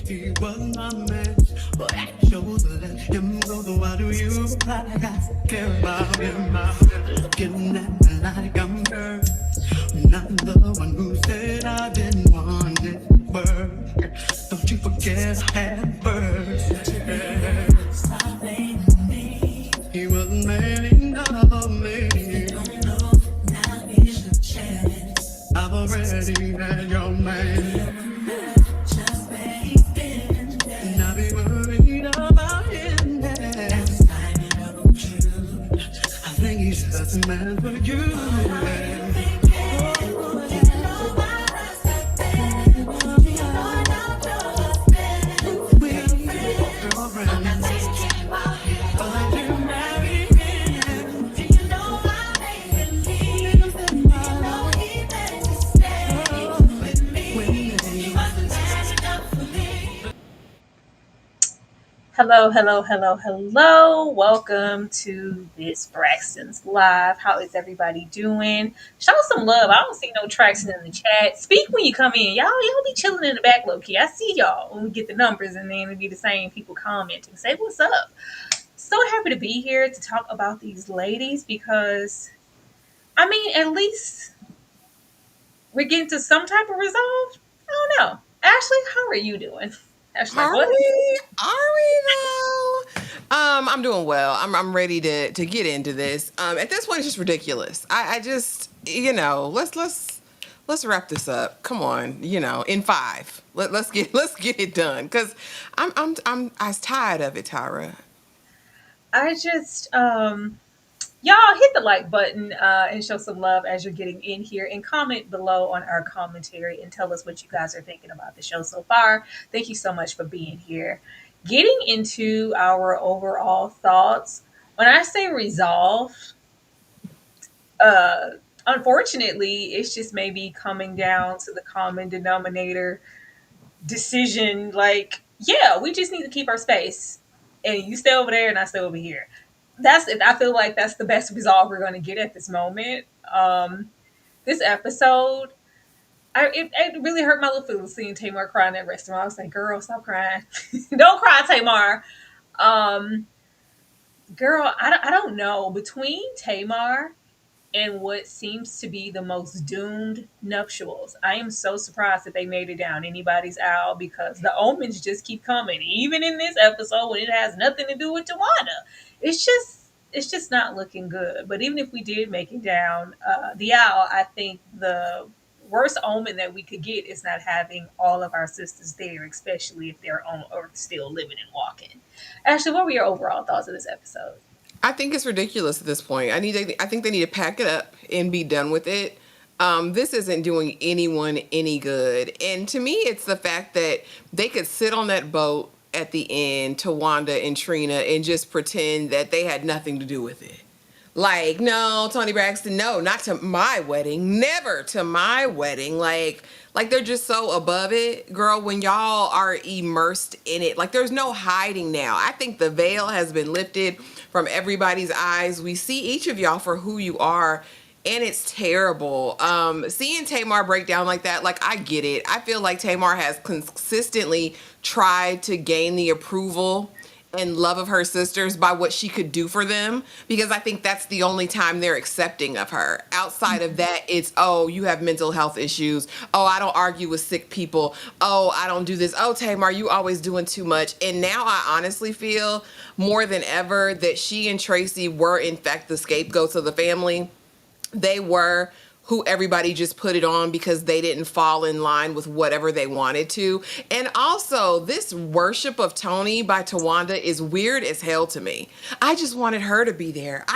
He was my man, but I chose to let him go. So why do you reply like I care about him? I'm looking at me like I'm hurt. Not the one who said I didn't want it first. Don't you forget I had first. Stop blaming me. He wasn't man enough of me. You don't know, now is your chance. I've already had your man. Just where he's been. And I'll be worried about him. That's finding out the truth. I think he's just a man for you. Hello, hello, hello, hello. Welcome to this Braxtons Live. How is everybody doing? Show some love. I don't see no traction in the chat. Speak when you come in. Y'all be chilling in the back low key. I see y'all when we get the numbers and then it'll be the same people commenting. Say what's up. So happy to be here to talk about these ladies because I mean at least we're getting to some type of resolve. I don't know. Ashley, how are you doing? Ashley, Are what? we? Are we though? I'm doing well. I'm ready to get into this. At this point, it's just ridiculous. I just let's wrap this up. Come on, in five. Let's get it done because I was tired of it, Tyra. I just y'all hit the like button and show some love as you're getting in here and comment below on our commentary and tell us what you guys are thinking about the show so far. Thank you so much for being here. Getting into our overall thoughts. When I say resolve, uh unfortunately, it's just maybe coming down to the common denominator decision like, yeah, we just need to keep our space. And you stay over there and I stay over here. That's it. I feel like that's the best resolve we're going to get at this moment. This episode, it really hurt my little feelings seeing Tamar cry in that restaurant. I was like, girl, stop crying. Don't cry, Tamar. Um, Girl, I don't know. Between Tamar and what seems to be the most doomed nuptials. I am so surprised that they made it down anybody's aisle because the omens just keep coming. Even in this episode when it has nothing to do with Towanda. It's just not looking good. But even if we did make it down the aisle, I think the worst omen that we could get is not having all of our sisters there, especially if they're on Earth still living and walking. Ashley, what were your overall thoughts of this episode? I think it's ridiculous at this point. I think they need to pack it up and be done with it. This isn't doing anyone any good. And to me, it's the fact that they could sit on that boat at the end, Towanda and Trina, and just pretend that they had nothing to do with it. Like, no, Toni Braxton, no, not to my wedding, never to my wedding. Like they're just so above it, girl. When y'all are immersed in it, like there's no hiding now. I think the veil has been lifted from everybody's eyes. We see each of y'all for who you are, and it's terrible. Seeing Tamar break down like that, like I get it. I feel like Tamar has consistently tried to gain the approval and love of her sisters by what she could do for them, because I think that's the only time they're accepting of her. Outside of that, it's, oh, you have mental health issues. Oh, I don't argue with sick people. Oh, I don't do this. Oh, Tamar, you always doing too much. And now I honestly feel more than ever that she and Tracy were in fact the scapegoats of the family. They were who everybody just put it on because they didn't fall in line with whatever they wanted to. And also, this worship of Toni by Towanda is weird as hell to me. I just wanted her to be there.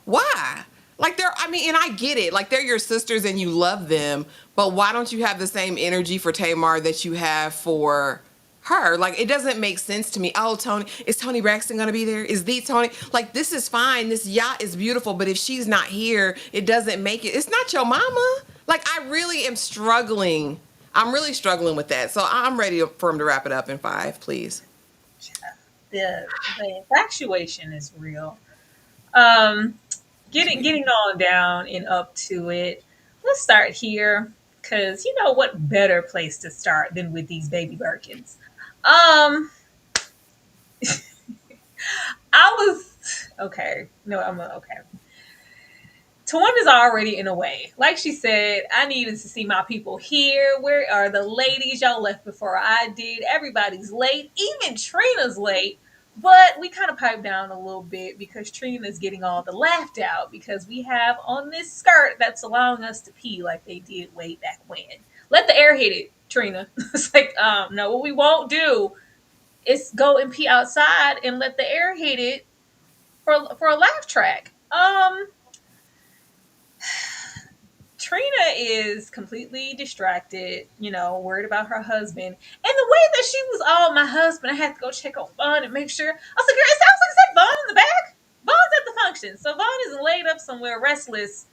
Why? Like I mean, and I get it. Like they're your sisters and you love them, but why don't you have the same energy for Tamar that you have for her? Like it doesn't make sense to me. Oh, Toni, is Toni Braxton gonna be there? Is the Toni, like, this is fine, this yacht is beautiful, but if she's not here, it doesn't make it. It's not your mama. Like I really am struggling. I'm really struggling with that. So I'm ready for him to wrap it up in five, please. The infatuation is real. Um, getting on down and up to it. Let's start here because you know what better place to start than with these baby Birkins. Um, I was okay. No, I'm okay. Tawanda's already in a way. Like she said, I needed to see my people here. Where are the ladies? Y'all left before I did. Everybody's late. Even Trina's late. But we kind of piped down a little bit because Trina's getting all the laughed out because we have on this skirt that's allowing us to pee like they did way back when. Let the air hit it, Trina. It's like, no, what we won't do is go and pee outside and let the air hit it for a laugh track. Trina is completely distracted, worried about her husband. And the way that she was, oh, my husband, I had to go check on Vaughn and make sure. I was like, girl, it sounds like it said Vaughn in the back. Vaughn's at the function. So Vaughn is laid up somewhere, restless.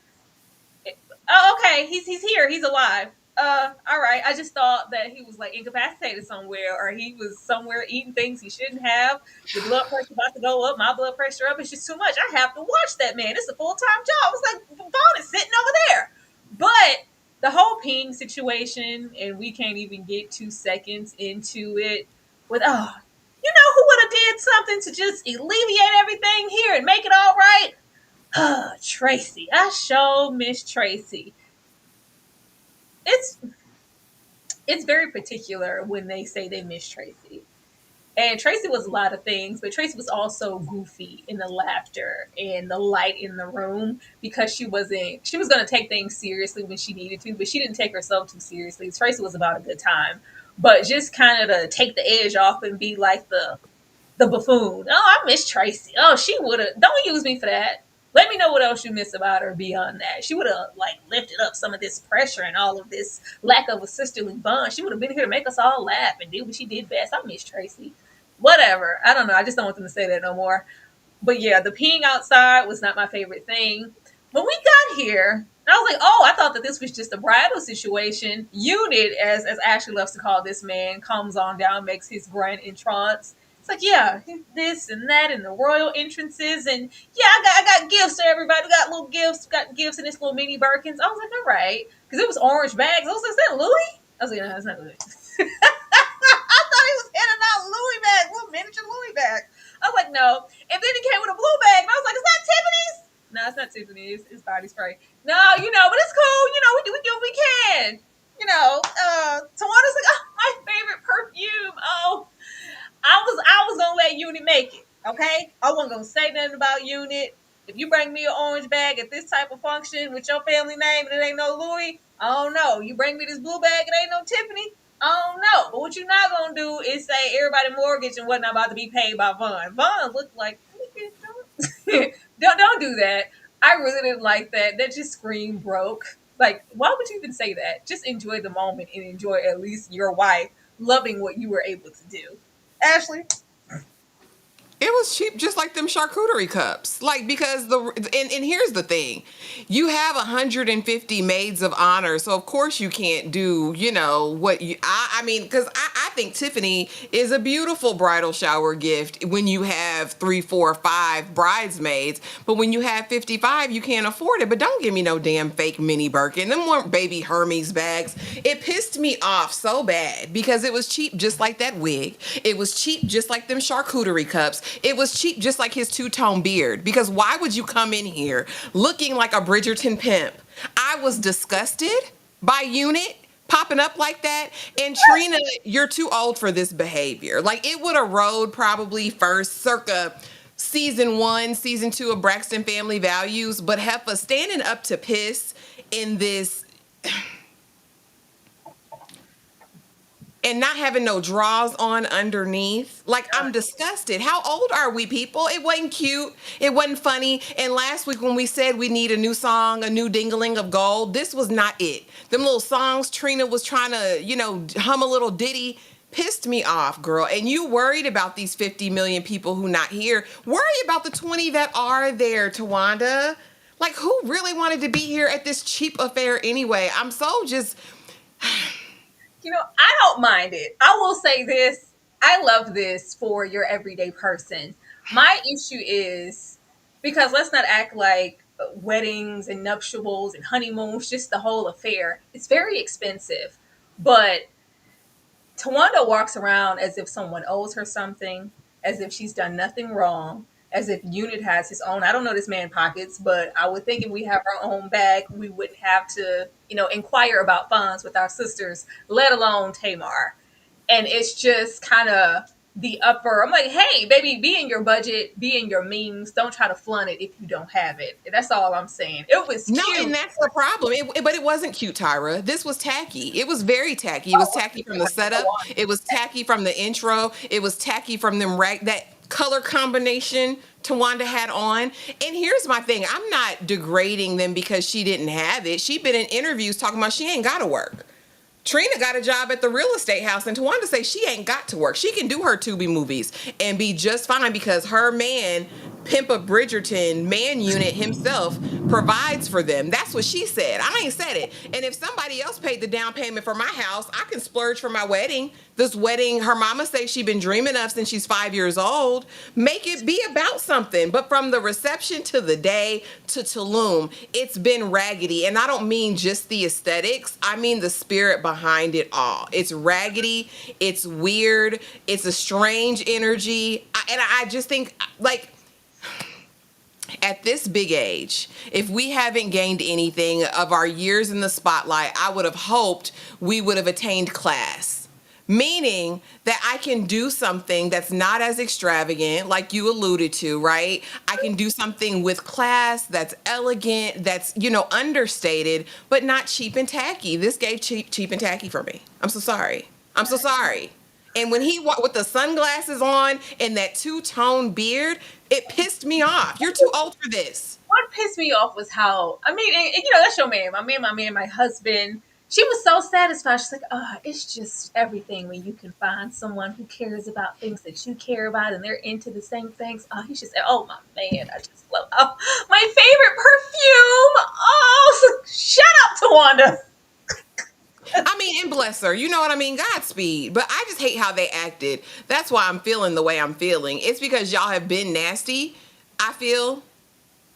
Oh, okay. He's here. He's alive. All right. I just thought that he was like incapacitated somewhere, or he was somewhere eating things he shouldn't have. The blood pressure about to go up. My blood pressure up. It's just too much. I have to watch that man. It's a full time job. It's like Vaughn is sitting over there, but the whole ping situation, and we can't even get 2 seconds into it with who would have did something to just alleviate everything here and make it all right? Tracy. I sure miss Tracy. It's it's very particular when they say they miss Tracy. And Tracy was a lot of things, but Tracy was also goofy in the laughter and the light in the room because she was going to take things seriously when she needed to, but she didn't take herself too seriously. Tracy was about a good time, but just kind of to take the edge off and be like the buffoon. Oh, I miss Tracy. Oh, she would have. Don't use me for that. Let me know what else you miss about her beyond that. She would have like lifted up some of this pressure and all of this lack of a sisterly bond. She would have been here to make us all laugh and do what she did best. I miss Tracy. Whatever. I don't know. I just don't want them to say that no more. But yeah, the peeing outside was not my favorite thing. When we got here, I was like, oh, I thought that this was just a bridal situation. Unit, as Ashley loves to call this man, comes on down, makes his grand entrance. It's like, yeah, this and that, and the royal entrances, and yeah, I got gifts to everybody. We got little gifts, got gifts in this little mini Birkins. I was like, all right, because it was orange bags. I was like, is that Louis? I was like, no, it's not Louis. I thought he was handing out Louis bags, little miniature Louis bags. I was like, no. And then he came with a blue bag, and I was like, is that Tiffany's? No, it's not Tiffany's. It's body spray. No, but it's cool. We do what we can. Tawanda's like, oh, my favorite perfume. Oh, I was gonna let Unit make it. Okay, I wasn't gonna say nothing about Unit. If you bring me an orange bag at this type of function with your family name and it ain't no Louis, I don't know. You bring me this blue bag, it ain't no Tiffany. I don't know. But what you're not gonna do is say everybody mortgage and whatnot about to be paid by Vaughn. Vaughn looked like don't do that. I really didn't like that. That just screamed broke. Like, why would you even say that? Just enjoy the moment and enjoy at least your wife loving what you were able to do. Ashley? It was cheap, just like them charcuterie cups. Like, because and here's the thing, you have 150 maids of honor, so of course you can't do, what you. I mean, because I think Tiffany is a beautiful bridal shower gift when you have 3, 4, 5 bridesmaids, but when you have 55, you can't afford it. But don't give me no damn fake mini Birkin. Them weren't baby Hermes bags. It pissed me off so bad because it was cheap, just like that wig. It was cheap, just like them charcuterie cups. It was cheap, just like his two-tone beard. Because why would you come in here looking like a Bridgerton pimp? I was disgusted by Unit popping up like that. And Trina, you're too old for this behavior. Like, it would have rode probably first, circa season 1, season 2 of Braxton Family Values. But Heffa standing up to piss in this and not having no draws on underneath. Like, I'm disgusted. How old are we, people? It wasn't cute. It wasn't funny. And last week when we said we need a new song, a new dingling of gold, this was not it. Them little songs Trina was trying to, hum a little ditty, pissed me off, girl. And you worried about these 50 million people who not here. Worry about the 20 that are there, Towanda. Like, who really wanted to be here at this cheap affair anyway? I'm so just... I don't mind it. I will say this. I love this for your everyday person. My issue is because let's not act like weddings and nuptials and honeymoons, just the whole affair. It's very expensive. But Towanda walks around as if someone owes her something, as if she's done nothing wrong, as if Unit has his own. I don't know this man pockets, but I would think if we have our own bag, we wouldn't have to, inquire about funds with our sisters, let alone Tamar. And it's just kind of the upper. I'm like, hey, baby, be in your budget, be in your means. Don't try to flaunt it if you don't have it. That's all I'm saying. It was No, cute. and that's the problem. But it wasn't cute, Tyra. This was tacky. It was very tacky. It was tacky from the setup. It was tacky from the intro. It was tacky from them that color combination Towanda had on. And here's my thing. I'm not degrading them because she didn't have it. She'd been in interviews talking about she ain't got to work. Trina got a job at the real estate house, and Towanda say she ain't got to work. She can do her Tubi movies and be just fine because her man, Pimp of Bridgerton, man unit himself, provides for them. That's what she said. I ain't said it. And if somebody else paid the down payment for my house, I can splurge for my wedding. This wedding, her mama says she been dreaming of since she's 5 years old. Make it be about something. But from the reception to the day to Tulum, it's been raggedy. And I don't mean just the aesthetics. I mean the spirit behind it all. It's raggedy. It's weird. It's a strange energy. And I just think, like, at this big age, if we haven't gained anything of our years in the spotlight, I would have hoped we would have attained class. Meaning that I can do something that's not as extravagant, like you alluded to, right? I can do something with class that's elegant, that's, understated, but not cheap and tacky. This gave cheap and tacky for me. I'm so sorry. I'm so sorry. And when he walked with the sunglasses on and that two-tone beard, it pissed me off. You're too old for this. What pissed me off was how, I mean, that's your man, my husband. She was so satisfied. She's like, oh, it's just everything when you can find someone who cares about things that you care about and they're into the same things. Oh, he should say, oh, my man, I just love, oh, my favorite perfume. Oh, shut up, Towanda. I mean, and bless her. You know what I mean? Godspeed. But I just hate how they acted. That's why I'm feeling the way I'm feeling. It's because y'all have been nasty, I feel,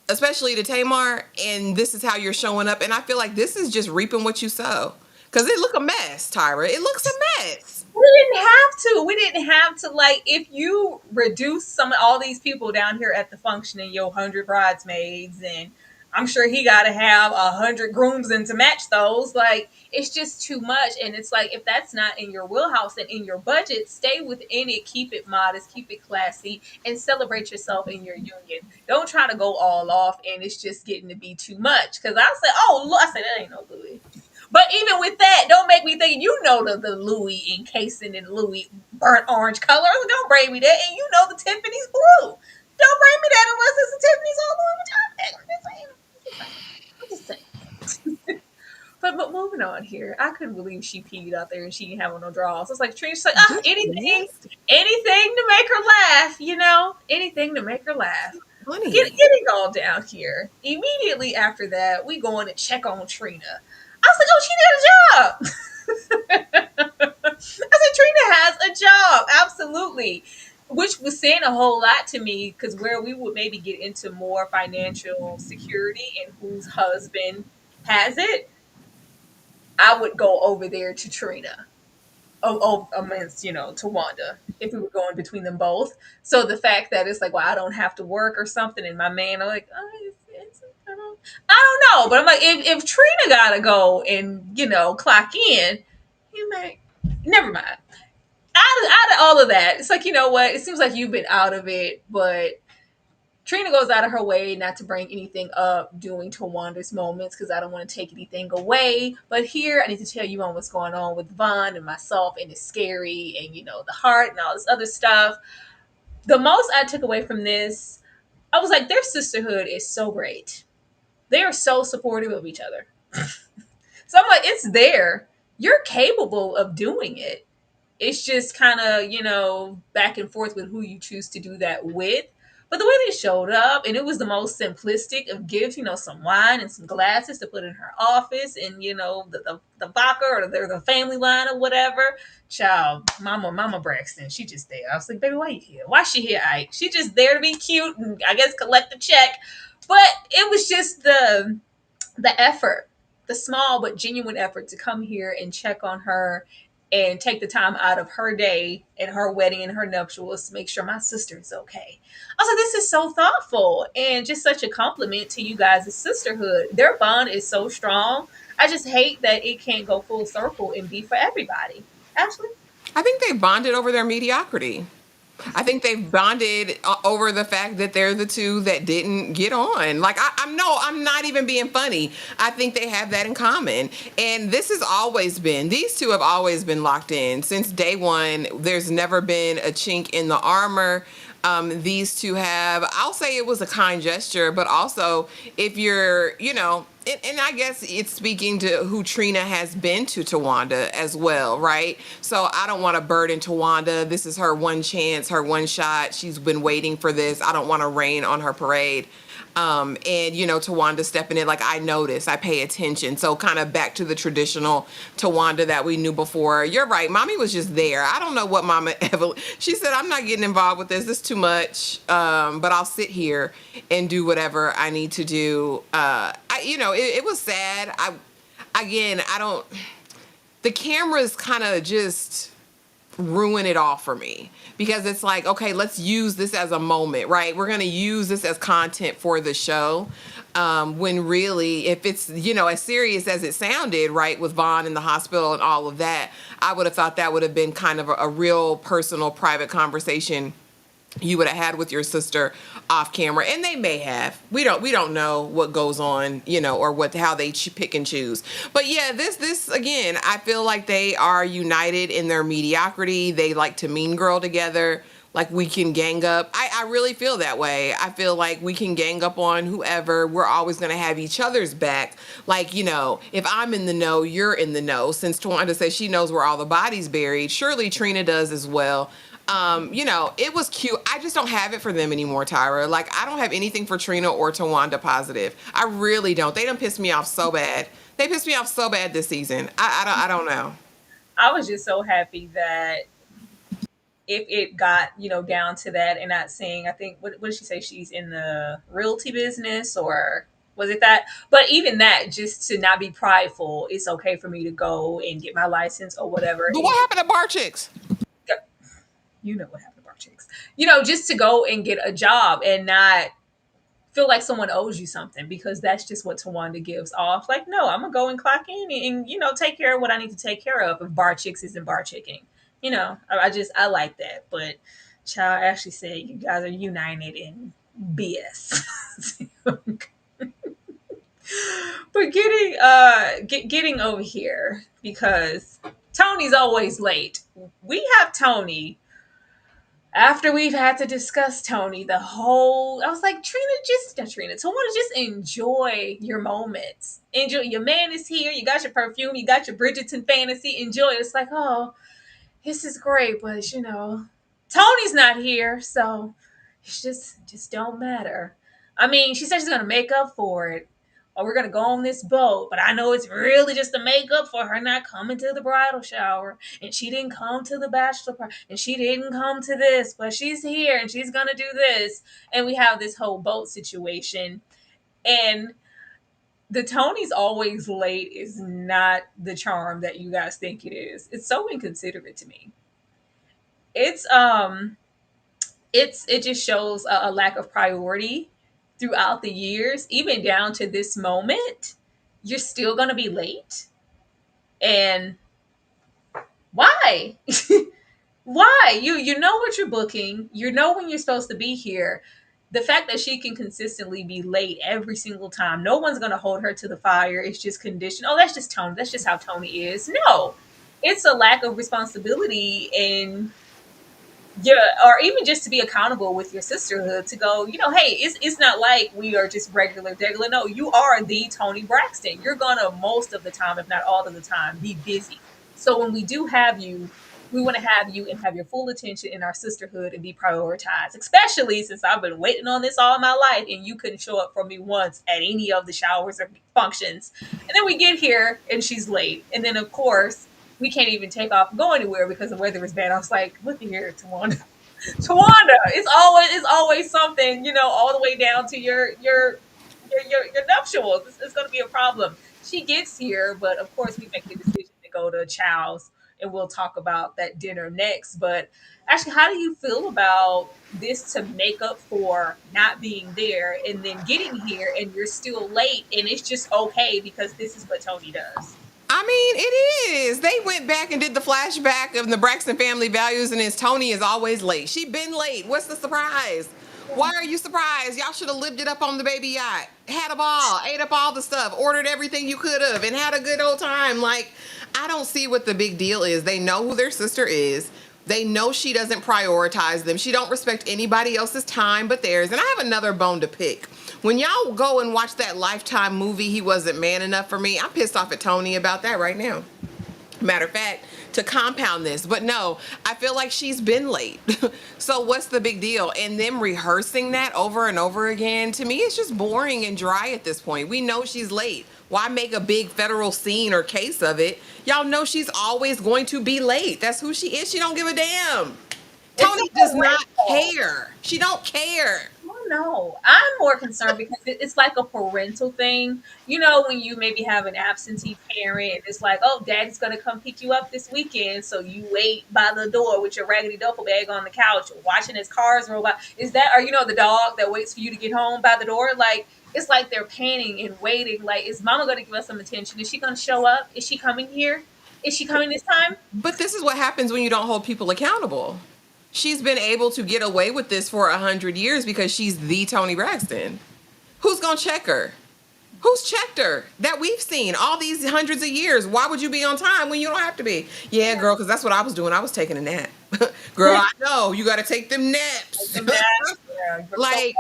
especially to Tamar, and this is how you're showing up. And I feel like this is just reaping what you sow. Because it look a mess, Tyra. It looks a mess. We didn't have to. We didn't have to. Like, if you reduce all these people down here at the function and your 100 bridesmaids, and I'm sure he got to have 100 grooms and to match those. Like, it's just too much. And it's like, if that's not in your wheelhouse and in your budget, stay within it. Keep it modest. Keep it classy, and celebrate yourself in your union. Don't try to go all off, and it's just getting to be too much. Because I say, oh, look, I said that ain't no Louis. But even with that, don't make me think the Louis encasing in Louis burnt orange color. Don't bring me that. And the Tiffany's blue. Don't bring me that unless it's the Tiffany's all Louis Vuitton. I'm just saying. But moving on here, I couldn't believe she peed out there and she didn't have on no drawers. I was like, Trina's like, Just anything nasty. to make her laugh, anything to make her laugh. Honey. Getting all down here. Immediately after that, we going to check on Trina. I was like, oh, she did a job. I said, Trina has a job. Absolutely. Which was saying a whole lot to me because where we would maybe get into more financial security and whose husband has it, I would go over there to Trina. Amongst, Towanda, if we were going between them both. So the fact that it's like, well, I don't have to work or something, and my man, I'm like, oh, I don't know, but I'm like, if Trina gotta go and clock in, you may never mind. Out of all of that, it's like, you know what? It seems like you've been out of it, but Trina goes out of her way not to bring anything up during Tawanda's moments because I don't want to take anything away. But here, I need to tell you on what's going on with Vaughn and myself, and it's scary, and the heart and all this other stuff. The most I took away from this, I was like, their sisterhood is so great. They are so supportive of each other. So I'm like, it's there. You're capable of doing it. It's just kind of, back and forth with who you choose to do that with. But the way they showed up, and it was the most simplistic of gifts, some wine and some glasses to put in her office, and, the vodka or the family line or whatever. Child, Mama Braxton, she just there. I was like, baby, why you here? Why she here, Ike? She just there to be cute and I guess collect the check. But it was just the effort, the small but genuine effort to come here and check on her and take the time out of her day and her wedding and her nuptials to make sure my sister is okay. I was like, this is so thoughtful and just such a compliment to you guys' sisterhood. Their bond is so strong. I just hate that it can't go full circle and be for everybody. Ashley? I think they bonded over their mediocrity. I think they've bonded over the fact that they're the two that didn't get on. Like I'm no, I'm not even being funny. I think they have that in common. And this has always been, these two have always been locked in since day one. There's never been a chink in the armor. These two have, I'll say it was a kind gesture, but also if you're, and I guess it's speaking to who Trina has been to Towanda as well, right? So I don't want to burden Towanda. This is her one chance, her one shot. She's been waiting for this. I don't want to rain on her parade. And Towanda stepping in, like, I notice, I pay attention. So kind of back to the traditional Towanda that we knew before. You're right, mommy was just there. I don't know what Mama Evelyn, she said, I'm not getting involved with this. This is too much. But I'll sit here and do whatever I need to do. It was sad. I don't, the cameras kind of just ruin it all for me, because it's like, okay, let's use this as a moment, right? We're going to use this as content for the show. When really, if it's, as serious as it sounded, right, with Vaughn in the hospital and all of that, I would have thought that would have been kind of a real personal, private conversation you would have had with your sister off camera. And they may have, we don't know what goes on, or how they pick and choose. But yeah, this again, I feel like they are united in their mediocrity. They like to mean girl together. Like, we can gang up. I really feel that way. I feel like we can gang up on whoever. We're always going to have each other's back. Like, if I'm in the know, you're in the know. Since Towanda says she knows where all the bodies buried, surely Trina does as well. It was cute. I just don't have it for them anymore, Tyra. Like, I don't have anything for Trina or Towanda positive. I really don't. They done pissed me off so bad. They pissed me off so bad this season. I don't know. I was just so happy that if it got, down to that and not saying, I think, what did she say? She's in the realty business, or was it that? But even that, just to not be prideful, it's okay for me to go and get my license or whatever. But And what happened to Bar Chicks? you know what happened to Bar Chicks. Just to go and get a job and not feel like someone owes you something, because that's just what Tawanda gives off. Like, no, I'm gonna go and clock in and take care of what I need to take care of if Bar Chicks isn't bar chicking. I like that. But child actually said you guys are united in BS. But getting over here, because Tony's always late. We have Tony after we've had to discuss Tony the whole. I was like, Tawanda, just enjoy your moments. Enjoy, your man is here, you got your perfume, you got your Bridgerton fantasy, enjoy it. It's like, oh, this is great, but Tony's not here, so it's just don't matter. I mean, she said she's gonna make up for it, or we're gonna go on this boat, but I know it's really just to make up for her not coming to the bridal shower, and she didn't come to the bachelor party, and she didn't come to this, but she's here and she's gonna do this, and we have this whole boat situation. And the Tony's always late is not the charm that you guys think it is. It's so inconsiderate to me. It's it just shows a lack of priority throughout the years, even down to this moment. You're still gonna be late, and why? Why? You know what you're booking. You know when you're supposed to be here. The fact that she can consistently be late every single time, no one's gonna hold her to the fire. It's just conditioned. Oh, that's just Tony. That's just how Tony is. No, it's a lack of responsibility, and yeah, or even just to be accountable with your sisterhood, to go, hey, it's not like we are just regular. No, you are the Toni Braxton. You're gonna, most of the time, if not all of the time, be busy. So when we do have you, we want to have you and have your full attention in our sisterhood and be prioritized, especially since I've been waiting on this all my life and you couldn't show up for me once at any of the showers or functions. And then we get here and she's late. And then, of course, we can't even take off and go anywhere because the weather is bad. I was like, look at here, Towanda. Towanda, it's always something, all the way down to your nuptials. It's going to be a problem. She gets here, but of course we make the decision to go to Chow's and we'll talk about that dinner next. But actually, how do you feel about this to make up for not being there and then getting here and you're still late and it's just okay because this is what Toni does? I mean, it is. They went back and did the flashback of the Braxton family values, and his Toni is always late. She been late. What's the surprise? Why are you surprised? Y'all should have lived it up on the baby yacht. Had a ball, ate up all the stuff, ordered everything you could have, and had a good old time. Like, I don't see what the big deal is. They know who their sister is. They know she doesn't prioritize them. She don't respect anybody else's time but theirs. And I have another bone to pick. When y'all go and watch that Lifetime movie, He Wasn't Man Enough for Me, I'm pissed off at Toni about that right now. Matter of fact, to compound this, but no, I feel like she's been late. So what's the big deal? And them rehearsing that over and over again, to me, it's just boring and dry at this point. We know she's late. Why make a big federal scene or case of it? Y'all know she's always going to be late. That's who she is. She don't give a damn. Toni does not care. She don't care. Oh, no, I'm more concerned because it's like a parental thing. You know, when you maybe have an absentee parent, it's like, oh, daddy's going to come pick you up this weekend. So you wait by the door with your raggedy duffel bag on the couch, watching his cars roll by. Is that, or, you know, the dog that waits for you to get home by the door? Like, it's like they're panning and waiting. Like, is mama going to give us some attention? Is she going to show up? Is she coming here? Is she coming this time? But this is what happens when you don't hold people accountable. She's been able to get away with this for 100 years because she's the Toni Braxton. Who's gonna check her? Who's checked her that we've seen all these hundreds of years? Why would you be on time when you don't have to be? Yeah, girl, because that's what I was doing. I was taking a nap. Girl, I know you got to take them naps. Like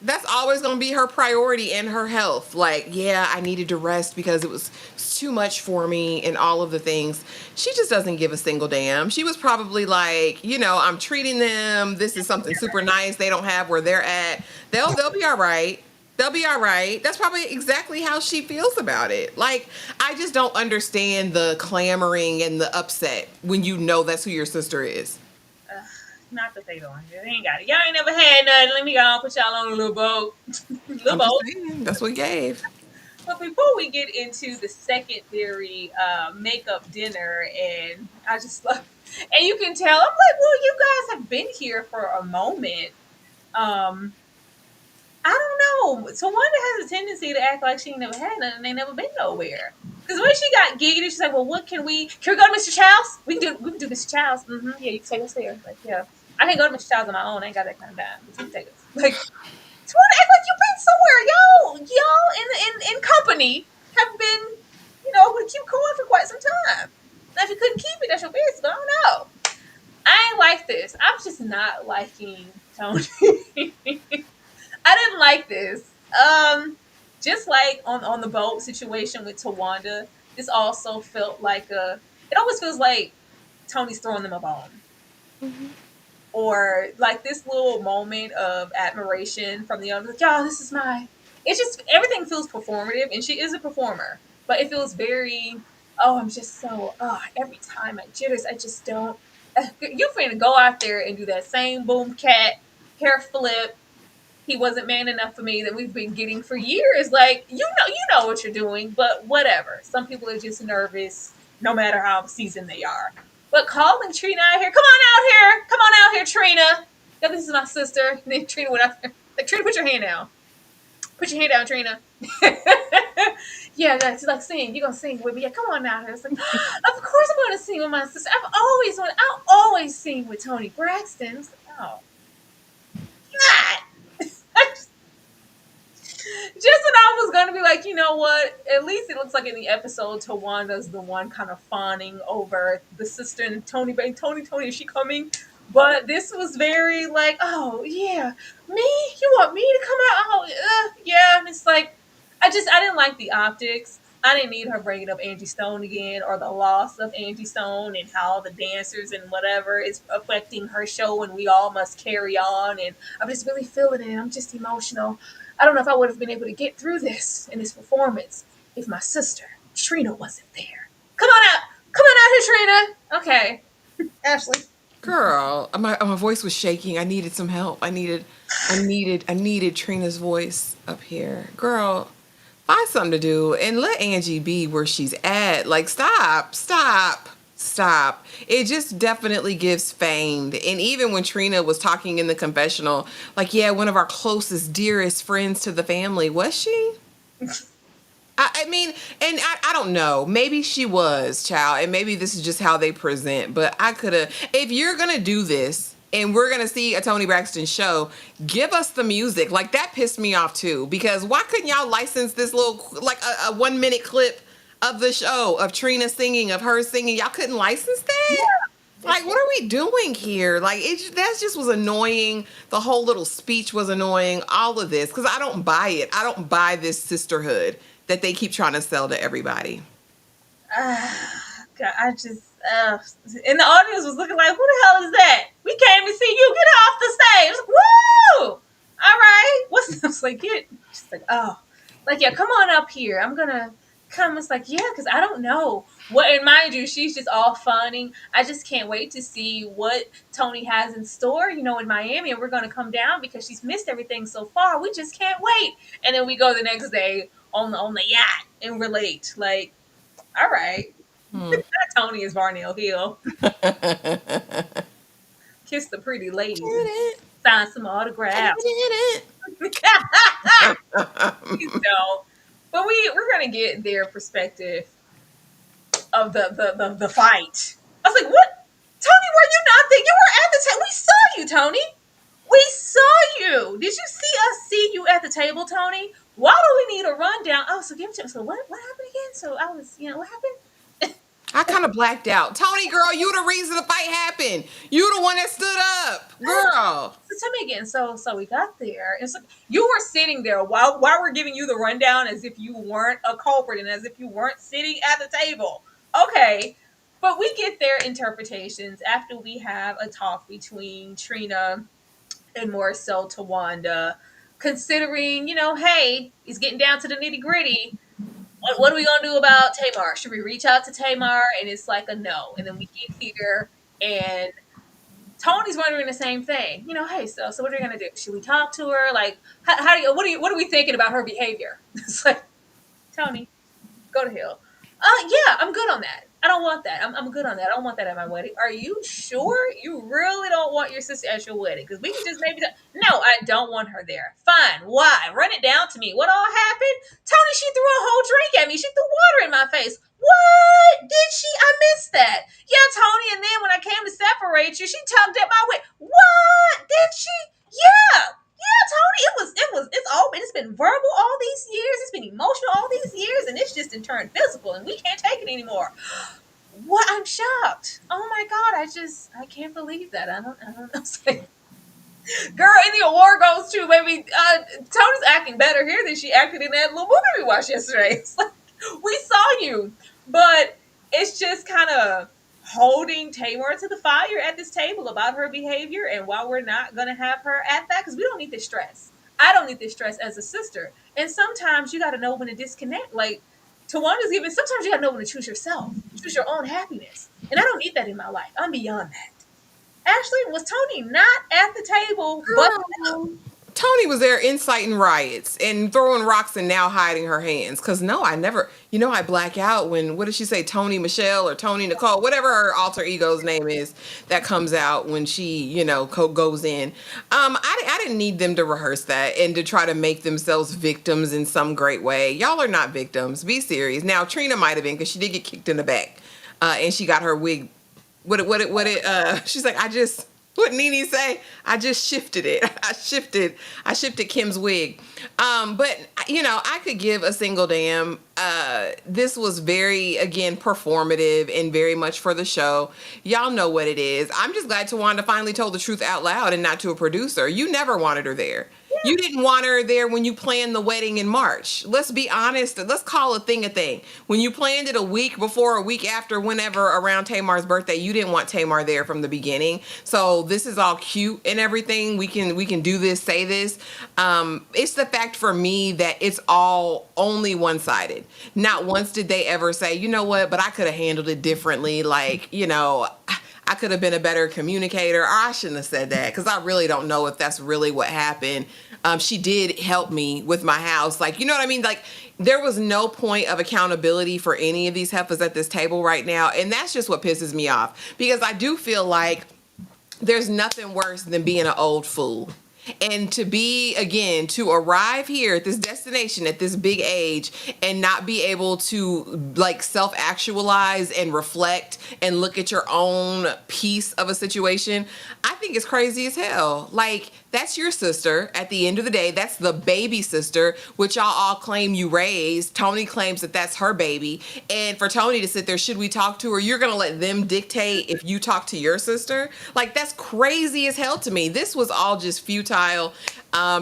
that's always going to be her priority and her health. Like, yeah, I needed to rest because it was too much for me and all of the things. She just doesn't give a single damn. She was probably like, you know, I'm treating them. This is something super nice they don't have where they're at. They'll be all right. They'll be all right. That's probably exactly how she feels about it. Like, I just don't understand the clamoring and the upset when you know that's who your sister is. Not that they don't. They ain't got it. Y'all ain't never had nothing. Let me go and put y'all on a little boat. I'm just saying, that's what gave. But before we get into the secondary makeup dinner, and I just love, and you can tell, I'm like, well, you guys have been here for a moment. I don't know. Towanda has a tendency to act like she ain't never had nothing and they never been nowhere. Because when she got giggity, she's like, well, what can we go to Mr. Child's? We can do Mr. Child's. Mm-hmm. Yeah, you can take us there. Like, yeah. I can't go to Mr. Child's on my own. I ain't got that kind of time. But you can take us. Like, Towanda act like you've been somewhere. Y'all in company have been, you know, with you going for quite some time. Now, if you couldn't keep it, that's your business. But I don't know. I ain't like this. I'm just not liking Toni. I didn't like this. Just like on the boat situation with Towanda, this also felt like it always feels like Toni's throwing them a bone. Mm-hmm. Or like this little moment of admiration from the other, like, y'all, this is it's just, everything feels performative, and she is a performer, but it feels very, I'm just so, every time I jitters, I just don't, you're finna go out there and do that same boom cat, hair flip, he wasn't man enough for me that we've been getting for years. Like, you know what you're doing, but whatever. Some people are just nervous, no matter how seasoned they are. But calling Trina out here, come on out here, Trina. Yeah, this is my sister. And then Trina went out there. Like, Trina, put your hand down. Put your hand down, Trina. Yeah, guys, like sing. You're gonna sing with me. Yeah, come on out here. It's like, of course I'm gonna sing with my sister. I'll always sing with Toni Braxton. It's like, oh. Not. Just when I was gonna be like, you know what? At least it looks like in the episode, Towanda's the one kind of fawning over the sister and Toni. Toni, is she coming? But this was very like, oh yeah, me? You want me to come out? Oh yeah. And it's like, I didn't like the optics. I didn't need her bringing up Angie Stone again, or the loss of Angie Stone and how the dancers and whatever is affecting her show, and we all must carry on. And I'm just really feeling it. I'm just emotional. I don't know if I would have been able to get through this in this performance if my sister, Trina, wasn't there. Come on out here, Trina. Okay. Ashley. Girl, my voice was shaking. I needed some help. I needed Trina's voice up here. Girl, find something to do and let Angie be where she's at. Like, stop. Stop. It just definitely gives famed. And even when Trina was talking in the confessional, like, yeah, one of our closest, dearest friends to the family, was she? I mean, and I don't know. Maybe she was, child, and maybe this is just how they present. But I could have, if you're gonna do this, and we're gonna see a Toni Braxton show, give us the music. Like that pissed me off too. Because why couldn't y'all license this little like a 1 minute clip of the show of Trina singing, of her singing? Y'all couldn't license that? Like, what are we doing here? Like, that just was annoying. The whole little speech was annoying. All of this, because I don't buy it. I don't buy this sisterhood that they keep trying to sell to everybody. God, I just, and the audience was looking like, who the hell is that? We came to see you. Get off the stage. Woo! All right. What's this? Like, get, just like, oh, like, yeah, come on up here. I'm gonna come. It's like, yeah, because I don't know what. And mind you, she's just all funning. I just can't wait to see what Toni has in store, in Miami, and we're gonna come down because she's missed everything so far. We just can't wait. And then we go the next day on the yacht and relate. Like, all right. Not Toni is Varnell Hill. Kiss the pretty lady. Sign some autographs. No. But we're gonna get their perspective of the fight. I was like, what? Toni, were you not there? You were at the table. We saw you, Toni. We saw you. Did you see you at the table, Toni? Why do we need a rundown? Oh, so give it to me. So what happened again? So I was, what happened? I kind of blacked out. Toni, girl, you the reason the fight happened. You the one that stood up, girl. So tell me again. So we got there, and so you were sitting there while we're giving you the rundown, as if you weren't a culprit and as if you weren't sitting at the table. Okay, but we get their interpretations after we have a talk between Trina and more so Towanda, considering, hey, he's getting down to the nitty gritty. What are we gonna do about Tamar? Should we reach out to Tamar? And it's like a no. And then we get here, and Tony's wondering the same thing. Hey, so what are we gonna do? Should we talk to her? Like, what are we thinking about her behavior? It's like, Toni, go to hell. Yeah, I'm good on that. I don't want that. I'm good on that. I don't want that at my wedding. Are you sure you really don't want your sister at your wedding? Because we can just maybe. No, I don't want her there. Fine. Why? Run it down to me. What all happened? Toni, she threw a whole drink at me. She threw water in my face. What? Did she? I missed that. Yeah, Toni. And then when I came to separate you, she tugged at my waist. What? Did she? Yeah. Yeah, Toni, it's been verbal all these years, it's been emotional all these years, and it's just turned physical, and we can't take it anymore. What? I'm shocked. Oh my God, I can't believe that. I don't know. It's like, girl, and the award goes to, maybe, Toni's acting better here than she acted in that little movie we watched yesterday. It's like, we saw you, but it's just kind of holding Tamar to the fire at this table about her behavior, and while we're not going to have her at that, because we don't need this stress. I don't need this stress as a sister. And sometimes you got to know when to disconnect. Like, Towanda's even, sometimes you got to know when to choose yourself, choose your own happiness. And I don't need that in my life. I'm beyond that. Ashley, was Toni not at the table? But Toni was there inciting riots and throwing rocks and now hiding her hands. Because no, I never, I black out when, what did she say, Toni Michelle or Toni Nicole, whatever her alter ego's name is, that comes out when she, goes in. I didn't need them to rehearse that and to try to make themselves victims in some great way. Y'all are not victims. Be serious. Now, Trina might have been, because she did get kicked in the back. And she got her wig. She's like, what Nene say? I just shifted it. I shifted Kim's wig. But I could give a single damn. This was very, again, performative and very much for the show. Y'all know what it is. I'm just glad Towanda finally told the truth out loud and not to a producer. You never wanted her there. You didn't want her there when you planned the wedding in March. Let's be honest. Let's call a thing a thing. When you planned it a week before, a week after, whenever around Tamar's birthday, you didn't want Tamar there from the beginning. So this is all cute and everything. We can do this, say this. It's the fact for me that it's all only one-sided. Not once did they ever say, you know what, but I could have handled it differently. Like, I could have been a better communicator. Or I shouldn't have said that because I really don't know if that's really what happened. She did help me with my house. Like, you know what I mean? Like, there was no point of accountability for any of these heifers at this table right now. And that's just what pisses me off because I do feel like there's nothing worse than being an old fool. And to be, again, to arrive here at this destination at this big age and not be able to like self actualize and reflect and look at your own piece of a situation, I think it's crazy as hell. Like, that's your sister at the end of the day. That's the baby sister, which y'all all claim you raised. Toni claims that that's her baby. And for Toni to sit there, should we talk to her? You're going to let them dictate if you talk to your sister? Like, that's crazy as hell to me. This was all just futile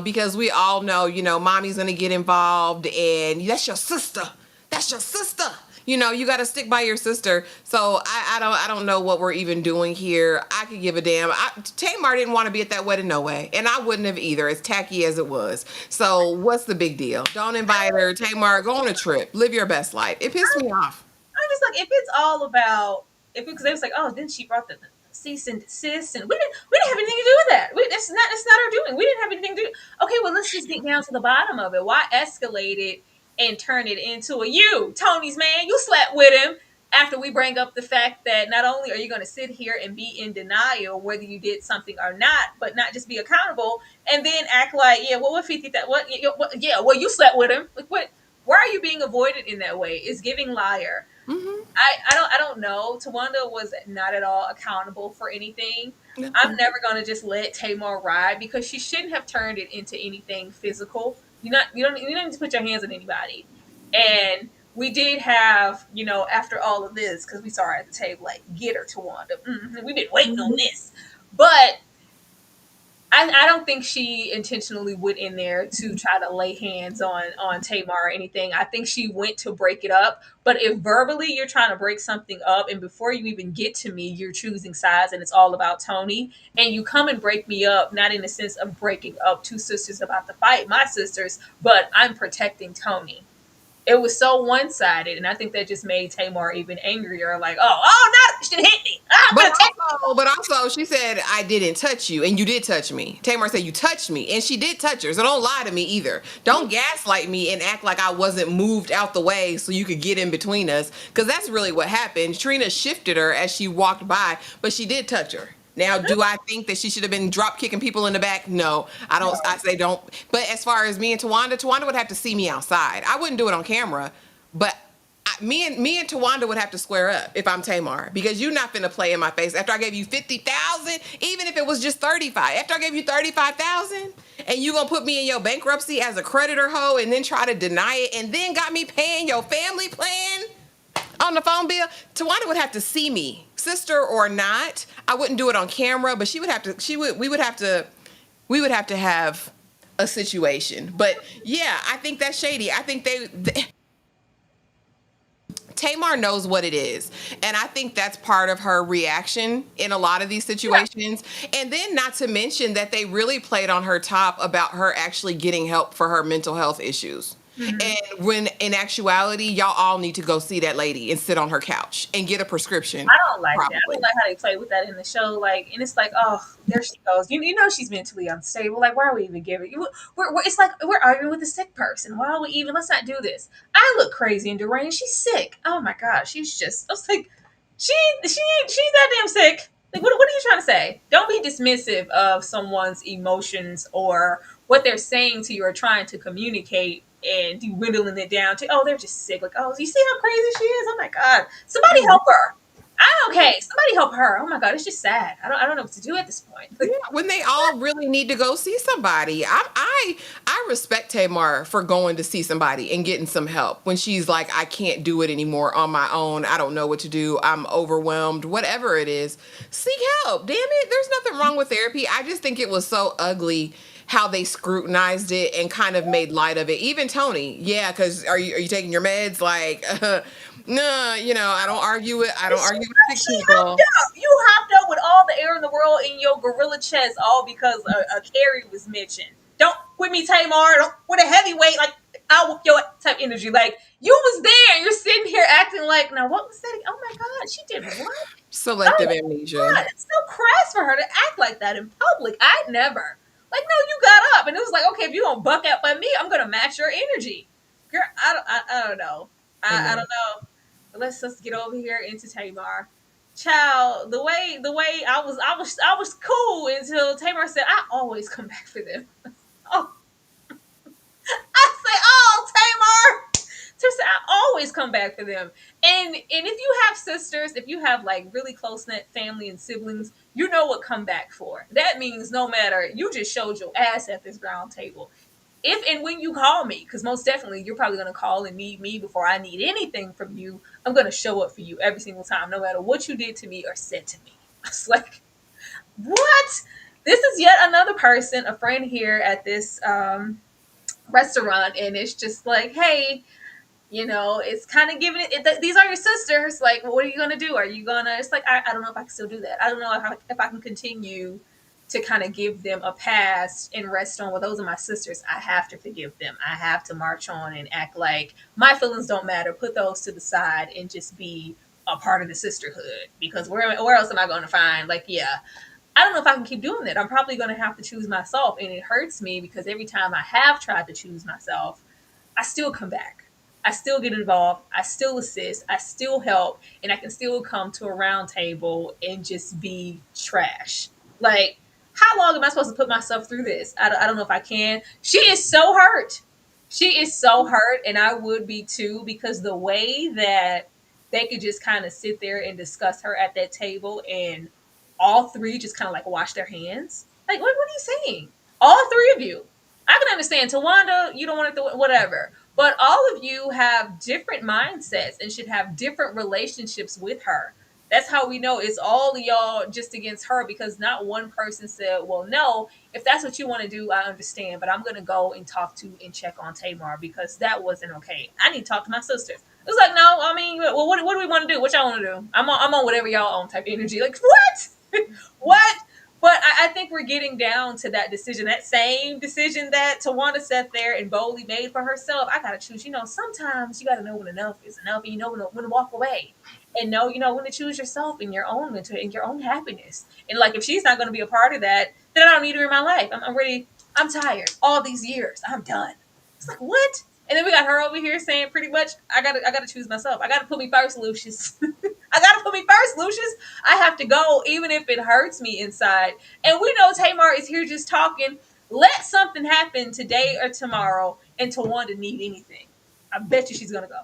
because we all know, you know, mommy's going to get involved and that's your sister. That's your sister. You know, you got to stick by your sister. So I don't know what we're even doing here. I could give a damn. Tamar didn't want to be at that wedding, no way, and I wouldn't have either. As tacky as it was. So what's the big deal? Don't invite her, Tamar. Go on a trip. Live your best life. It pissed me off. I'm just like, if it's all about, if because they was like, oh, then she brought the cease and desist, and we didn't have anything to do with that. That's not our doing. We didn't have anything to do. Okay, well, let's just get down to the bottom of it. Why escalate it and turn it into a you, Tony's man? You slept with him after we bring up the fact that not only are you going to sit here and be in denial whether you did something or not, but not just be accountable and then act like, yeah, well, what 50 that yeah, well, you slept with him. Like, what? Why are you being avoided in that way? It's giving liar. Mm-hmm. I don't know. Towanda was not at all accountable for anything. I'm never gonna just let Tamar ride because she shouldn't have turned it into anything physical. You don't need to put your hands on anybody. And we did have, after all of this, because we saw her at the table, like, get her, Towanda. We've been waiting on this. But I don't think she intentionally went in there to try to lay hands on Tamar or anything. I think she went to break it up. But if verbally you're trying to break something up, and before you even get to me, you're choosing sides, and it's all about Toni, and you come and break me up, not in the sense of breaking up two sisters about to fight, my sisters, but I'm protecting Toni. It was so one sided, and I think that just made Tamar even angrier. Like, no, she hit me. I'm But gonna take. also, she said, I didn't touch you, and you did touch me. Tamar said, you touched me, and she did touch her, so don't lie to me either. Don't gaslight me and act like I wasn't moved out the way so you could get in between us, because that's really what happened. Trina shifted her as she walked by, but she did touch her. Now, do I think that she should have been drop kicking people in the back? No, I don't. I say don't. But as far as me and Towanda would have to see me outside. I wouldn't do it on camera, but me and Towanda would have to square up if I'm Tamar, because you're not finna play in my face after I gave you 50,000, even if it was just 35. After I gave you 35,000, and you gonna put me in your bankruptcy as a creditor hoe, and then try to deny it, and then got me paying your family plan on the phone bill. Towanda would have to see me, sister or not. I wouldn't do it on camera, but she would have to. We would have to have a situation. But yeah, I think that's shady. I think Tamar knows what it is. And I think that's part of her reaction in a lot of these situations. Yeah. And then not to mention that they really played on her top about her actually getting help for her mental health issues. Mm-hmm. And when in actuality, y'all all need to go see that lady and sit on her couch and get a prescription. I don't like that. I don't like how they play with that in the show. Like, and it's like, oh, there she goes. You know she's mentally unstable. Like, why are we even giving? It's like we're arguing with a sick person. Why are we even? Let's not do this. I look crazy and deranged. She's sick. Oh my gosh, she's just. I was like, she's that damn sick. Like, what are you trying to say? Don't be dismissive of someone's emotions or what they're saying to you or trying to communicate, and you whittling it down to, oh, they're just sick. Like, oh, you see how crazy she is? Oh my God. Somebody help her. I'm okay. Somebody help her. Oh my God. It's just sad. I don't know what to do at this point. Yeah, when they all really need to go see somebody. I respect Tamar for going to see somebody and getting some help when she's like, I can't do it anymore on my own. I don't know what to do. I'm overwhelmed. Whatever it is, seek help. Damn it. There's nothing wrong with therapy. I just think it was so ugly how they scrutinized it and kind of made light of it. Even Toni, yeah, because are you taking your meds? Like, no, I don't argue with sick people. You hopped up with all the air in the world in your gorilla chest, all because a Carrie was mentioned. Don't with me, Tamar. Don't with a heavyweight. Like, I'll whoop your type energy. Like, you was there, you're sitting here acting like, now what was that? Oh my God, she did what? Selective Oh amnesia. God, it's so crass for her to act like that in public. I'd never. Like, no, you got up, and it was like, okay, if you gonna buck up at me, I'm gonna match your energy, girl. I don't know. I don't know. But let's get over here into Tamar. Child, the way I was cool until Tamar said, I always come back for them. Oh, I say, oh, Tamar. So I always come back for them. And if you have sisters, if you have like really close knit family and siblings, you know what come back for. That means no matter, you just showed your ass at this round table. If and when you call me, because most definitely you're probably gonna call and need me before I need anything from you. I'm gonna show up for you every single time, no matter what you did to me or said to me. It's like, what? This is yet another person, a friend here at this restaurant, and it's just like, hey, it's kind of giving these are your sisters. Like, what are you gonna do? Are you gonna? It's like, I don't know if I can still do that. I don't know if I can continue to kind of give them a pass and rest on, well, those are my sisters. I have to forgive them. I have to march on and act like my feelings don't matter. Put those to the side and just be a part of the sisterhood. Because where else am I going to find? Like, yeah, I don't know if I can keep doing that. I'm probably going to have to choose myself, and it hurts me because every time I have tried to choose myself, I still come back. I still get involved. I still assist. I still help. And I can still come to a round table and just be trash. Like, how long am I supposed to put myself through this? I don't know if I can. She is so hurt. She is so hurt. And I would be too, because the way that they could just kind of sit there and discuss her at that table and all three just kind of like wash their hands. Like, what are you saying? All three of you. I can understand Towanda, you don't want it to, whatever. But all of you have different mindsets and should have different relationships with her. That's how we know it's all of y'all just against her, because not one person said, well, no, if that's what you want to do, I understand. But I'm going to go and talk to and check on Tamar because that wasn't okay. I need to talk to my sisters. It was like, no, I mean, well, what do we want to do? What y'all want to do? I'm on whatever y'all own type of energy. Like, what? What? But I think we're getting down to that decision, that same decision that Towanda sat there and boldly made for herself. I gotta choose. Sometimes you gotta know when enough is enough, and you know when to walk away, and know when to choose yourself and your own mental and your own happiness. And like, if she's not gonna be a part of that, then I don't need her in my life. I'm ready. I'm tired. All these years, I'm done. It's like, what? And then we got her over here saying pretty much, I gotta choose myself. I gotta put me first, Lucius. I gotta put me first, Lucius. I have to go, even if it hurts me inside. And we know Tamar is here just talking. Let something happen today or tomorrow, and Towanda need anything. I bet you she's gonna go.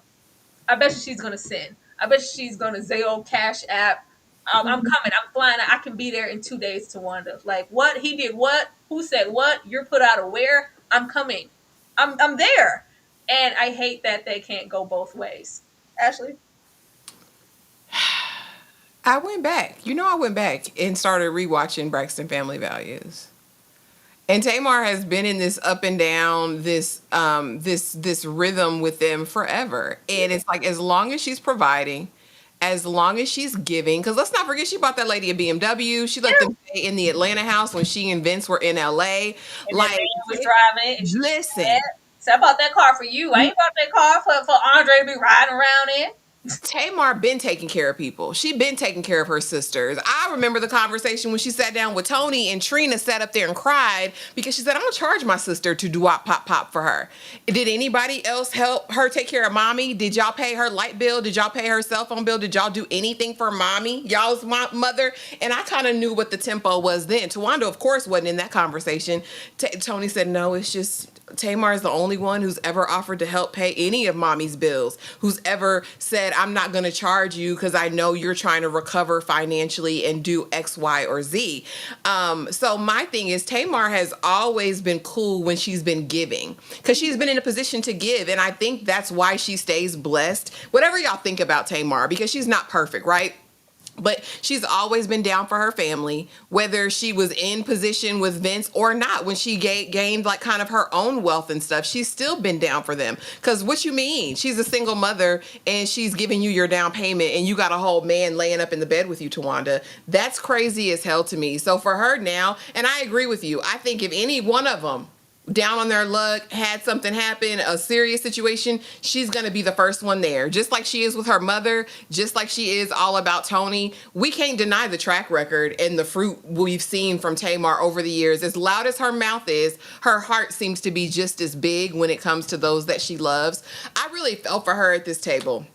I bet you she's gonna send. I bet you she's gonna Zelle, Cash App. I'm coming. I'm flying. I can be there in 2 days. Towanda, like, what he did? What? Who said what? You're put out of where? I'm coming. I'm there. And I hate that they can't go both ways. Ashley? I went back. I went back and started rewatching Braxton Family Values. And Tamar has been in this up and down, this rhythm with them forever. And it's like, as long as she's providing, as long as she's giving, because let's not forget, she bought that lady a BMW. She let them stay in the Atlanta house when she and Vince were in LA. And that Like, man was driving it. And she listen. said, I bought that car for you. I ain't bought that car for Andre to be riding around in. Tamar been taking care of people. She been taking care of her sisters. I remember the conversation when she sat down with Toni and Trina sat up there and cried because she said, I'm gonna charge my sister to do wop pop pop for her. Did anybody else help her take care of mommy? Did y'all pay her light bill? Did y'all pay her cell phone bill? Did y'all do anything for mommy, y'all's mother? And I kind of knew what the tempo was then. Towanda, of course, wasn't in that conversation. Toni said, no, it's just Tamar is the only one who's ever offered to help pay any of mommy's bills, who's ever said, I'm not going to charge you because I know you're trying to recover financially and do X, Y, or Z. So my thing is, Tamar has always been cool when she's been giving, because she's been in a position to give. And I think that's why she stays blessed. Whatever y'all think about Tamar, because she's not perfect, right? But she's always been down for her family, whether she was in position with Vince or not. When she gained like kind of her own wealth and stuff, she's still been down for them. Because what you mean? She's a single mother and she's giving you your down payment and you got a whole man laying up in the bed with you, Towanda. That's crazy as hell to me. So for her now, and I agree with you, I think if any one of them down on their luck, had something happen, a serious situation, she's going to be the first one there. Just like she is with her mother, just like she is all about Toni. We can't deny the track record and the fruit we've seen from Tamar over the years. As loud as her mouth is, her heart seems to be just as big when it comes to those that she loves. I really felt for her at this table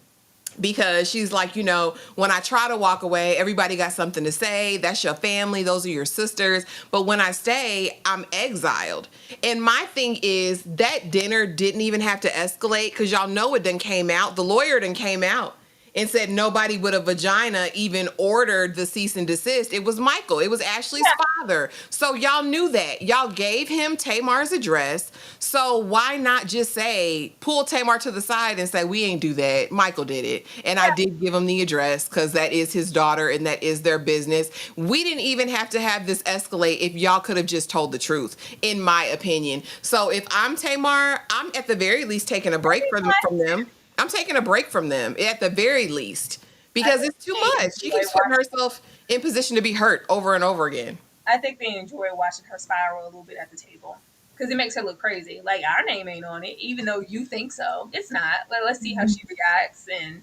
because she's like, when I try to walk away, everybody got something to say. That's your family. Those are your sisters. But when I stay, I'm exiled. And my thing is that dinner didn't even have to escalate because y'all know it done came out. The lawyer done came out and said nobody with a vagina even ordered the cease and desist. It was Michael. It was Ashley's father. So y'all knew that. Y'all gave him Tamar's address. So why not just say, pull Tamar to the side and say, we ain't do that. Michael did it. And I did give him the address because that is his daughter and that is their business. We didn't even have to have this escalate if y'all could have just told the truth, in my opinion. So if I'm Tamar, I'm at the very least taking a break from them. I'm taking a break from them at the very least because it's too much. She keeps putting herself in position to be hurt over and over again. I think they enjoy watching her spiral a little bit at the table because it makes her look crazy. Like our name ain't on it, even though you think so. It's not. Let's see how she reacts and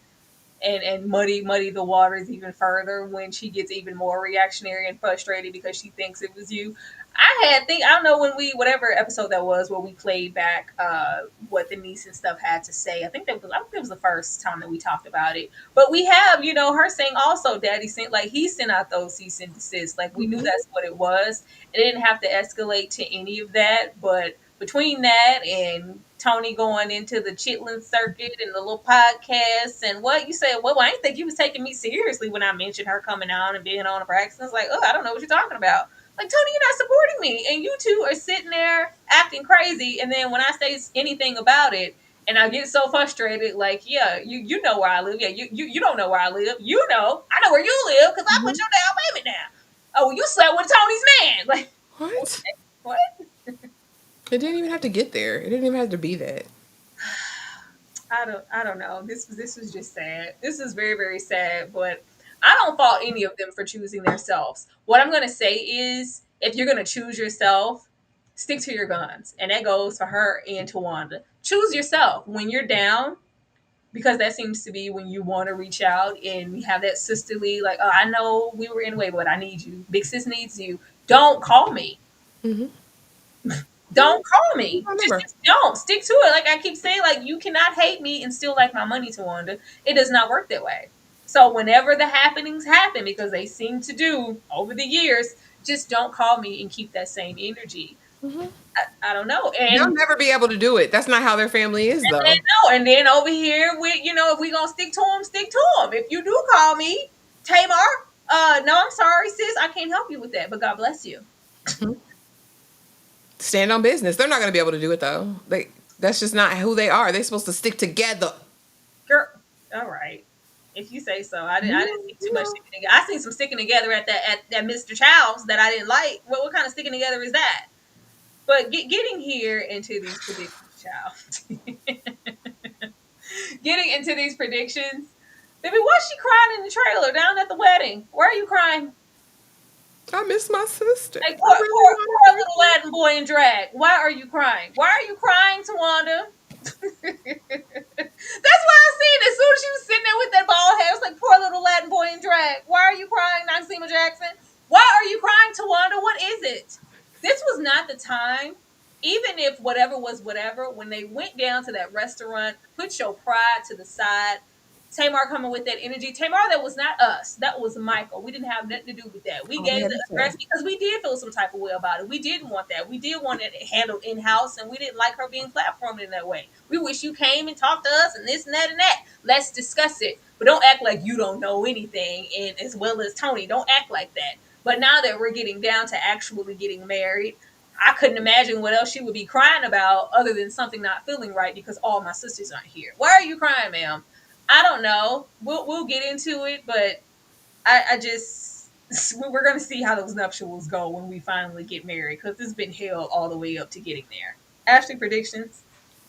muddy the waters even further when she gets even more reactionary and frustrated because she thinks it was you. I don't know when we whatever episode that was where we played back what the niece and stuff had to say. I think it was the first time that we talked about it. But we have, her saying also daddy sent like he sent out those cease and desist. Like we knew that's what it was. It didn't have to escalate to any of that, but between that and Toni going into the Chitlin circuit and the little podcasts and what you said, well, I didn't think you was taking me seriously when I mentioned her coming on and being on a Braxtons. Like, oh, I don't know what you're talking about. Like, Toni, you're not supporting me. And you two are sitting there acting crazy. And then when I say anything about it, and I get so frustrated, like, yeah, you know where I live. Yeah, you don't know where I live. You know. I know where you live because I put your down payment down. Oh, well, you slept with Toni's man. Like, What? what? It didn't even have to get there. It didn't even have to be that. I don't know. This was just sad. This is very, very sad, but I don't fault any of them for choosing themselves. What I'm gonna say is if you're gonna choose yourself, stick to your guns. And that goes for her and Towanda. Choose yourself when you're down, because that seems to be when you want to reach out and have that sisterly, like, oh, I know we were in a way, but I need you. Big sis needs you. Don't call me. Mm-hmm. Don't call me. I Just, remember. just don't stick to it. Like I keep saying, like you cannot hate me and still like my money, Towanda. It does not work that way. So whenever the happenings happen, because they seem to do over the years, just don't call me and keep that same energy. Mm-hmm. I don't know. They'll never be able to do it. That's not how their family is, though. And then over here, if we gonna stick to them, stick to them. If you do call me Tamar, no, I'm sorry, sis, I can't help you with that. But God bless you. Mhm. Stand on business. They're not going to be able to do it, though. That's just not who they are. They're supposed to stick together. Girl, all right. If you say so, I didn't see too much sticking together. I seen some sticking together at Mr. Child's that I didn't like. What kind of sticking together is that? But getting here into these predictions, child. Getting into these predictions. Baby, why's she crying in the trailer down at the wedding? Why are you crying? I miss my sister. Like I really want poor little Latin boy in drag. Why are you crying? Why are you crying, Towanda? That's why I seen as soon as she was sitting there with that bald head, it was like poor little Latin boy in drag. Why are you crying, Noxema Jackson? Why are you crying, Towanda? What is it? This was not the time. Even if whatever was whatever, when they went down to that restaurant, put your pride to the side. Tamar coming with that energy. Tamar, that was not us. That was Michael. We didn't have nothing to do with that. We all we gave had the to say. address because we did feel some type of way about it. We didn't want that. We did want it handled in house, and we didn't like her being platformed in that way. We wish you came and talked to us and this and that and that. Let's discuss it. But don't act like you don't know anything. And as well as Toni, don't act like that. But now that we're getting down to actually getting married, I couldn't imagine what else she would be crying about other than something not feeling right because all my sisters aren't here. Why are you crying, ma'am? I don't know. We'll get into it, but I just we're gonna see how those nuptials go when we finally get married because it's been hell all the way up to getting there. Ashley, predictions.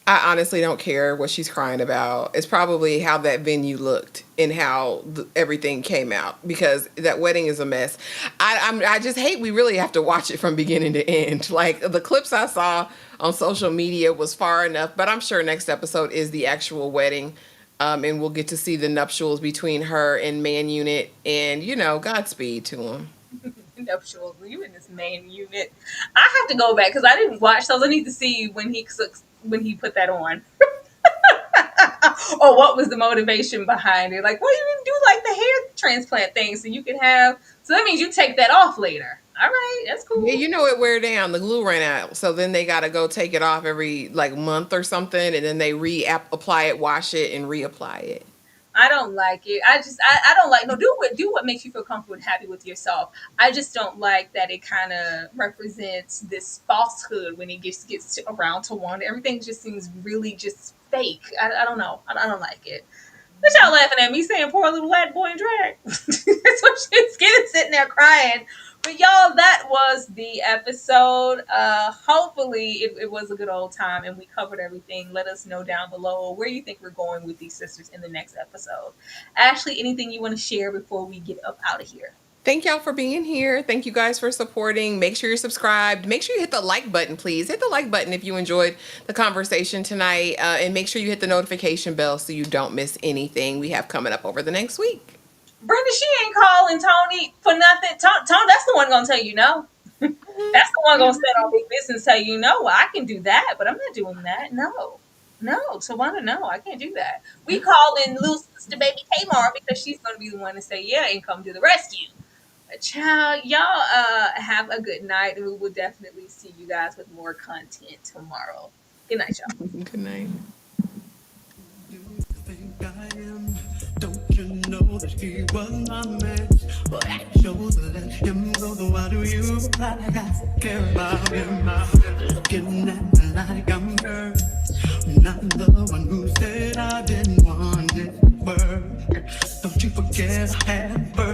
I honestly don't care what she's crying about. It's probably how that venue looked and how everything came out, because that wedding is a mess. I just hate we really have to watch it from beginning to end. Like, the clips I saw on social media was far enough, but I'm sure next episode is the actual wedding. And we'll get to see the nuptials between her and Man Unit, and Godspeed to him. Nuptials. You in this main unit. I have to go back because I didn't watch those. I need to see when he put that on. Or what was the motivation behind it? Like, well, you didn't do like the hair transplant thing, so you could have. So that means you take that off later. All right, that's cool. Yeah, it wear down. The glue ran out, so then they got to go take it off every like month or something, and then they apply it, wash it, and reapply it. I don't like it. I don't like, no, do what makes you feel comfortable and happy with yourself. I just don't like that it kind of represents this falsehood when it gets around to one. Everything just seems really just fake. I don't know. I don't like it. But y'all laughing at me saying poor little black boy in drag. That's what she's getting, sitting there crying. But y'all, that was the episode. Hopefully it was a good old time and we covered everything. Let us know down below where you think we're going with these sisters in the next episode. Ashley, anything you want to share before we get up out of here? Thank y'all for being here. Thank you guys for supporting. Make sure you're subscribed. Make sure you hit the like button, please. Hit the like button if you enjoyed the conversation tonight. And make sure you hit the notification bell so you don't miss anything we have coming up over the next week. Brenda, she ain't calling Toni for nothing. Toni, that's the one gonna tell you no. That's the one gonna stand on big business and tell you no. Well, I can do that, but I'm not doing that. No. Towanda, no, I can't do that. We call in little sister baby Tamar because she's gonna be the one to say yeah and come to the rescue. Child, y'all have a good night, and we will definitely see you guys with more content tomorrow. Good night, y'all. Good night. Think I am. Don't you know that he was my man? But I chose to let him go. So why do you reply like I care about him? Looking at me like I'm hurt. Not the one who said I didn't want it. Don't you forget I had birth.